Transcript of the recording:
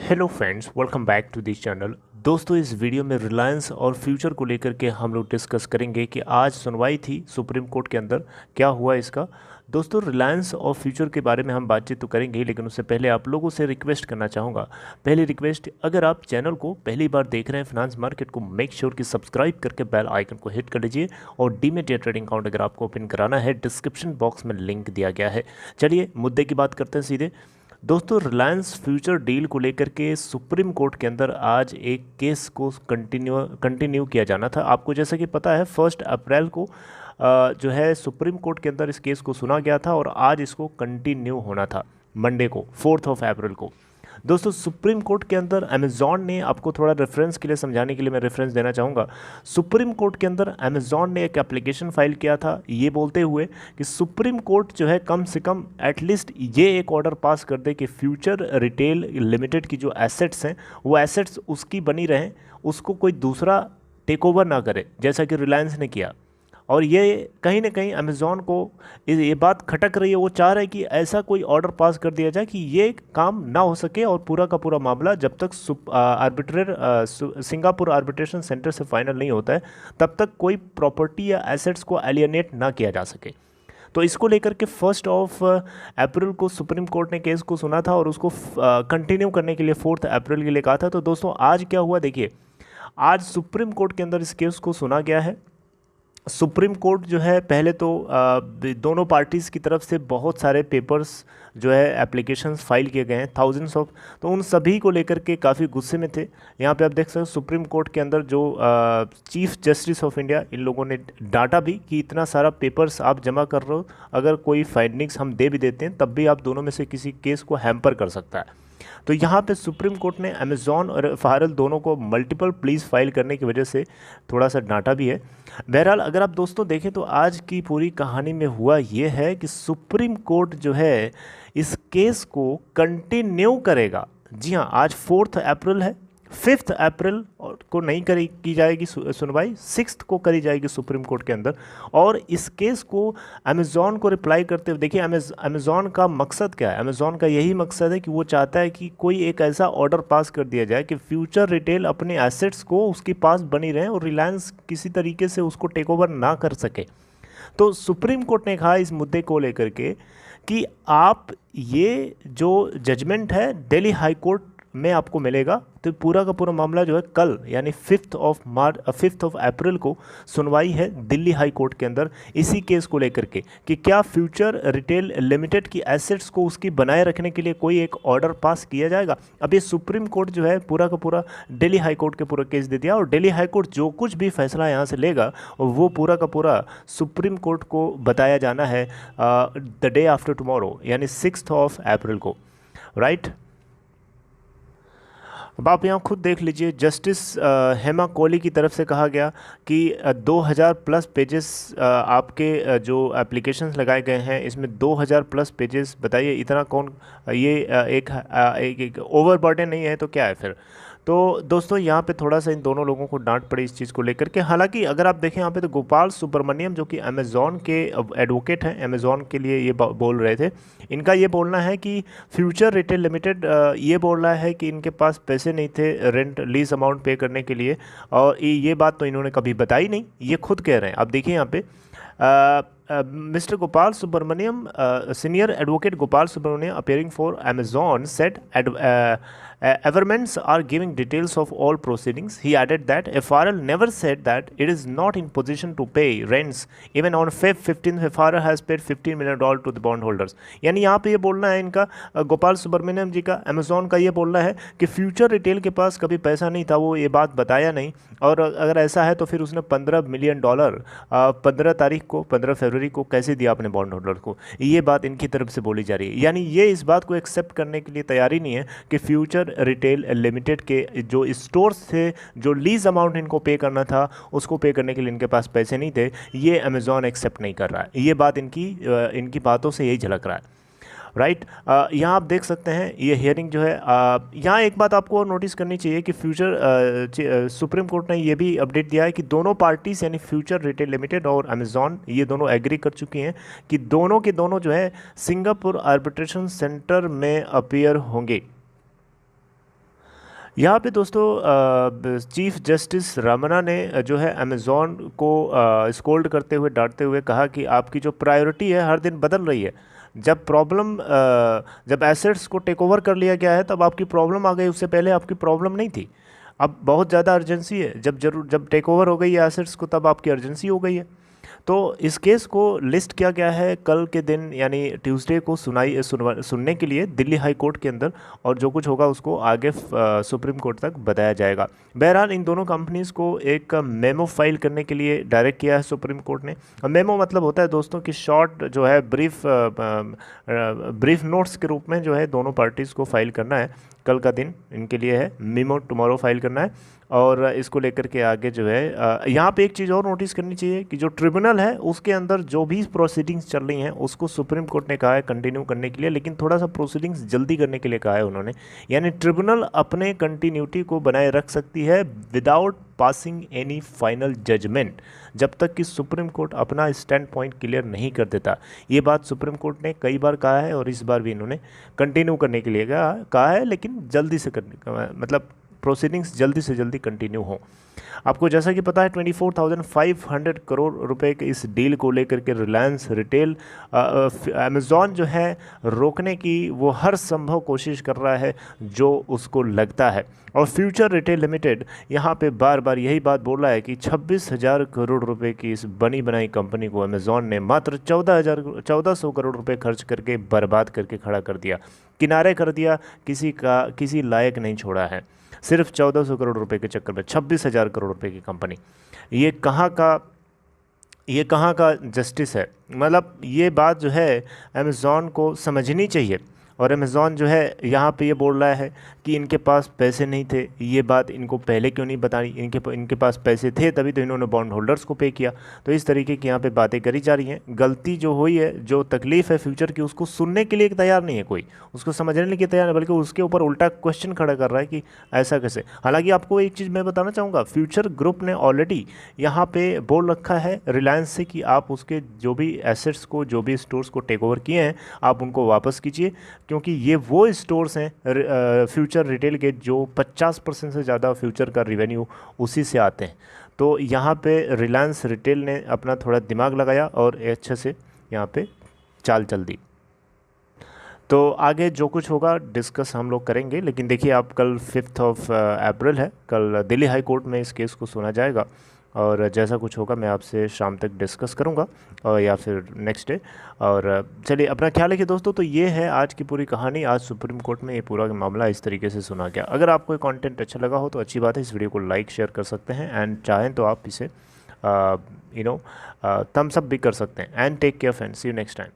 Hello friends, welcome back to this channel. दोस्तों, इस video में रिलायंस और फ्यूचर को लेकर के हम लोग डिस्कस करेंगे कि आज सुनवाई थी सुप्रीम कोर्ट के अंदर, क्या हुआ इसका। दोस्तों, रिलायंस और फ्यूचर के बारे में हम बातचीत तो करेंगे ही, लेकिन उससे पहले आप लोगों से रिक्वेस्ट करना चाहूँगा। पहली रिक्वेस्ट, अगर आप चैनल को पहली बार देख रहे हैं फिनांस मार्केट को, मेक श्योर कि सब्सक्राइब करके बेल आइकन को हिट कर लीजिए। और डीमेट या ट्रेडिंग अकाउंट अगर आपको ओपन कराना है, डिस्क्रिप्शन बॉक्स में लिंक दिया गया है। चलिए मुद्दे की बात करते हैं सीधे। दोस्तों, रिलायंस फ्यूचर डील को लेकर के सुप्रीम कोर्ट के अंदर आज एक केस को कंटिन्यू किया जाना था। आपको जैसा कि पता है, 1 अप्रैल को जो है सुप्रीम कोर्ट के अंदर इस केस को सुना गया था और आज इसको कंटिन्यू होना था मंडे को, 4 अप्रैल को। दोस्तों, सुप्रीम कोर्ट के अंदर अमेज़ॉन ने, आपको थोड़ा रेफरेंस के लिए समझाने के लिए मैं रेफरेंस देना चाहूँगा। सुप्रीम कोर्ट के अंदर अमेज़ॉन ने एक एप्लीकेशन फाइल किया था, ये बोलते हुए कि सुप्रीम कोर्ट जो है कम से कम एटलीस्ट ये एक ऑर्डर पास कर दे कि फ्यूचर रिटेल लिमिटेड की जो एसेट्स हैं, वो एसेट्स उसकी बनी रहें, उसको कोई दूसरा टेक ओवर ना करे, जैसा कि रिलायंस ने किया। और ये कहीं ना कहीं अमेज़ॉन को ये बात खटक रही है, वो चाह रहा है कि ऐसा कोई ऑर्डर पास कर दिया जाए कि ये काम ना हो सके और पूरा का पूरा मामला जब तक सिंगापुर आर्बिट्रेशन सेंटर से फाइनल नहीं होता है, तब तक कोई प्रॉपर्टी या एसेट्स को एलियनेट ना किया जा सके। तो इसको लेकर के 1 अप्रैल को सुप्रीम कोर्ट ने केस को सुना था और उसको कंटिन्यू करने के लिए 4 अप्रैल के लिए कहा था। तो दोस्तों, आज क्या हुआ देखिए, आज सुप्रीम कोर्ट के अंदर इस केस को सुना गया है। सुप्रीम कोर्ट जो है, पहले तो दोनों पार्टीज़ की तरफ से बहुत सारे पेपर्स जो है एप्लीकेशंस फाइल किए गए हैं, थाउजेंड्स ऑफ। तो उन सभी को लेकर के काफ़ी गुस्से में थे। यहाँ पे आप देख सकते हो सुप्रीम कोर्ट के अंदर जो चीफ जस्टिस ऑफ इंडिया, इन लोगों ने डांटा भी कि इतना सारा पेपर्स आप जमा कर रहे हो, अगर कोई फाइंडिंग्स हम दे भी देते हैं तब भी आप दोनों में से किसी केस को हैम्पर कर सकता है। तो यहाँ पे सुप्रीम कोर्ट ने अमेज़ॉन और एफआरएल दोनों को मल्टीपल प्लीज फाइल करने की वजह से थोड़ा सा डांटा भी है। बहरहाल, अगर आप दोस्तों देखें तो आज की पूरी कहानी में हुआ ये है कि सुप्रीम कोर्ट जो है इस केस को कंटिन्यू करेगा। जी हाँ, आज 4 अप्रैल है, 5 अप्रैल को नहीं की जाएगी सुनवाई, 6 को करी जाएगी सुप्रीम कोर्ट के अंदर। और इस केस को अमेज़ॉन को रिप्लाई करते हुए देखिए, अमेज़ॉन का मकसद क्या है। अमेज़ॉन का यही मकसद है कि वो चाहता है कि कोई एक ऐसा ऑर्डर पास कर दिया जाए कि फ्यूचर रिटेल अपने एसेट्स को उसके पास बनी रहे और रिलायंस किसी तरीके से उसको टेक ओवर ना कर सके। तो सुप्रीम कोर्ट ने कहा इस मुद्दे को लेकर के कि आप ये जो जजमेंट है दिल्ली हाई कोर्ट में आपको मिलेगा। तो पूरा का पूरा मामला जो है कल यानी 5 अप्रैल को सुनवाई है दिल्ली हाई कोर्ट के अंदर इसी केस को लेकर के कि क्या फ्यूचर रिटेल लिमिटेड की एसेट्स को उसकी बनाए रखने के लिए कोई एक ऑर्डर पास किया जाएगा। अब ये सुप्रीम कोर्ट जो है पूरा का पूरा दिल्ली हाई कोर्ट के पूरा केस दे दिया और दिल्ली हाई कोर्ट जो कुछ भी फैसला यहाँ से लेगा वो पूरा का पूरा सुप्रीम कोर्ट को बताया जाना है द डे आफ्टर टुमारो यानी 6 अप्रैल को, राइट। अब आप यहाँ खुद देख लीजिए, जस्टिस हेमा कोहली की तरफ से कहा गया कि 2000 प्लस पेजेस आपके जो एप्लीकेशंस लगाए गए हैं, इसमें 2000 प्लस पेजेस, बताइए इतना कौन, ये एक ओवरबर्डन नहीं है तो क्या है फिर। तो दोस्तों, यहाँ पे थोड़ा सा इन दोनों लोगों को डांट पड़ी इस चीज़ को लेकर के। हालांकि अगर आप देखें यहाँ पे तो गोपाल सुब्रमण्यम जो कि अमेज़ॉन के एडवोकेट हैं, अमेज़ॉन के लिए ये बोल रहे थे। इनका ये बोलना है कि फ्यूचर रिटेल लिमिटेड ये बोल रहा है कि इनके पास पैसे नहीं थे रेंट लीज अमाउंट पे करने के लिए, और ये बात तो इन्होंने कभी बताई नहीं, ये खुद कह रहे हैं। आप देखिए यहाँ पे mister Gopal Subramanium, senior advocate Gopal Subramanium appearing for Amazon said Everments are giving details of all proceedings. He added that FRL never said that it is not in position to pay rents. Even on Feb 15th, FRL has paid $15 million to the bondholders. यानी यहाँ पे ये बोलना है इनका, गोपाल सुब्रमण्यम जी का, Amazon का ये बोलना है कि फ्यूचर रिटेल के पास कभी पैसा नहीं था, वो ये बात बताया नहीं। और अगर ऐसा है तो फिर उसने $15 मिलियन 15 फरवरी को कैसे दिया अपने बॉन्ड होल्डर को, ये बात इनकी तरफ से बोली जा रही है। यानी ये इस बात को एक्सेप्ट करने के लिए तैयार ही नहीं है कि फ्यूचर रिटेल लिमिटेड के जो स्टोर्स थे, जो लीज अमाउंट इनको पे करना था, उसको पे करने के लिए इनके पास पैसे नहीं थे। ये अमेज़ॉन एक्सेप्ट नहीं कर रहा है। ये बात इनकी बातों से यही झलक रहा है, राइट। यहाँ आप देख सकते हैं ये हियरिंग जो है, यहाँ एक बात आपको और नोटिस करनी चाहिए कि फ्यूचर सुप्रीम कोर्ट ने ये भी अपडेट दिया है कि दोनों पार्टीज यानी फ्यूचर रिटेल लिमिटेड और अमेज़ॉन ये दोनों एग्री कर चुकी हैं कि दोनों के दोनों जो है सिंगापुर आर्बिट्रेशन सेंटर में अपीयर होंगे। यहाँ पे दोस्तों चीफ जस्टिस रमना ने जो है अमेज़ॉन को स्कोल्ड करते हुए, डांटते हुए कहा कि आपकी जो प्रायोरिटी है हर दिन बदल रही है। जब एसेट्स को टेक ओवर कर लिया गया है तब आपकी प्रॉब्लम आ गई, उससे पहले आपकी प्रॉब्लम नहीं थी। अब बहुत ज़्यादा अर्जेंसी है, जब टेक ओवर हो गई है एसेट्स को तब आपकी अर्जेंसी हो गई है। तो इस केस को लिस्ट किया गया है कल के दिन यानी ट्यूसडे को सुनने के लिए दिल्ली हाई कोर्ट के अंदर, और जो कुछ होगा उसको आगे सुप्रीम कोर्ट तक बताया जाएगा। बहरहाल इन दोनों कंपनीज़ को एक मेमो फाइल करने के लिए डायरेक्ट किया है सुप्रीम कोर्ट ने। मेमो मतलब होता है दोस्तों कि शॉर्ट जो है ब्रीफ नोट्स के रूप में जो है दोनों पार्टीज़ को फाइल करना है। कल का दिन इनके लिए है, मेमो टुमारो फाइल करना है। और इसको लेकर के आगे जो है यहाँ पे एक चीज़ और नोटिस करनी चाहिए कि जो ट्रिब्यूनल है उसके अंदर जो भी प्रोसीडिंग्स चल रही हैं उसको सुप्रीम कोर्ट ने कहा है कंटिन्यू करने के लिए, लेकिन थोड़ा सा प्रोसीडिंग्स जल्दी करने के लिए कहा है उन्होंने। यानी ट्रिब्यूनल अपने कंटिन्यूटी को बनाए रख सकती है without passing any final judgement, जब तक कि सुप्रीम कोर्ट अपना स्टैंड पॉइंट क्लियर नहीं कर देता। ये बात सुप्रीम कोर्ट ने कई बार कहा है और इस बार भी इन्होंने कंटिन्यू करने के लिए कहा है, लेकिन जल्दी से करने का मतलब प्रोसीडिंग्स जल्दी से जल्दी कंटिन्यू हो। आपको जैसा कि पता है 24,500 करोड़ रुपए के इस डील को लेकर के रिलायंस रिटेल अमेज़ॉन जो है रोकने की वो हर संभव कोशिश कर रहा है जो उसको लगता है। और फ्यूचर रिटेल लिमिटेड यहाँ पे बार बार यही बात बोल रहा है कि 26,000 करोड़ रुपए की इस बनी बनाई कंपनी को अमेज़ॉन ने मात्र 1400 करोड़ रुपए खर्च करके बर्बाद करके खड़ा कर दिया, किनारे कर दिया, किसी लायक नहीं छोड़ा है। सिर्फ 1400 करोड़ रुपए के चक्कर में 26,000 करोड़ रुपए की कंपनी, ये कहाँ का जस्टिस है। मतलब ये बात जो है अमेज़ॉन को समझनी चाहिए। और अमेज़ॉन जो है यहाँ पे ये बोल रहा है कि इनके पास पैसे नहीं थे। ये बात इनको पहले क्यों नहीं बताई? इनके पास पैसे थे तभी तो इन्होंने बॉन्ड होल्डर्स को पे किया। तो इस तरीके की यहाँ पे बातें करी जा रही हैं। गलती जो हुई है, जो तकलीफ़ है फ्यूचर की, उसको सुनने के लिए तैयार नहीं है कोई, उसको समझने के लिए तैयार नहीं, बल्कि उसके ऊपर उल्टा क्वेश्चन खड़ा कर रहा है कि ऐसा कैसे। हालांकि आपको एक चीज़ मैं बताना चाहूँगा, फ्यूचर ग्रुप ने ऑलरेडी यहाँ पे बोल रखा है रिलायंस से कि आप उसके जो भी एसेट्स को, जो भी स्टोर्स को टेक ओवर किए हैं, आप उनको वापस कीजिए, क्योंकि ये वो स्टोर्स हैं फ्यूचर रिटेल के जो 50% से ज़्यादा फ्यूचर का रिवेन्यू उसी से आते हैं। तो यहाँ पे रिलायंस रिटेल ने अपना थोड़ा दिमाग लगाया और अच्छे से यहाँ पे चाल चल दी। तो आगे जो कुछ होगा डिस्कस हम लोग करेंगे, लेकिन देखिए आप कल 5 अप्रैल है, कल दिल्ली हाई कोर्ट में इस केस को सुना जाएगा और जैसा कुछ होगा मैं आपसे शाम तक डिस्कस करूंगा और या फिर नेक्स्ट डे। और चलिए अपना ख्याल रखिए दोस्तों। तो ये है आज की पूरी कहानी। आज सुप्रीम कोर्ट में ये पूरा मामला इस तरीके से सुना गया। अगर आपको ये कंटेंट अच्छा लगा हो तो अच्छी बात है, इस वीडियो को लाइक शेयर कर सकते हैं एंड चाहें तो आप इसे थम्स अप भी कर सकते हैं। And take care friends, see you next time.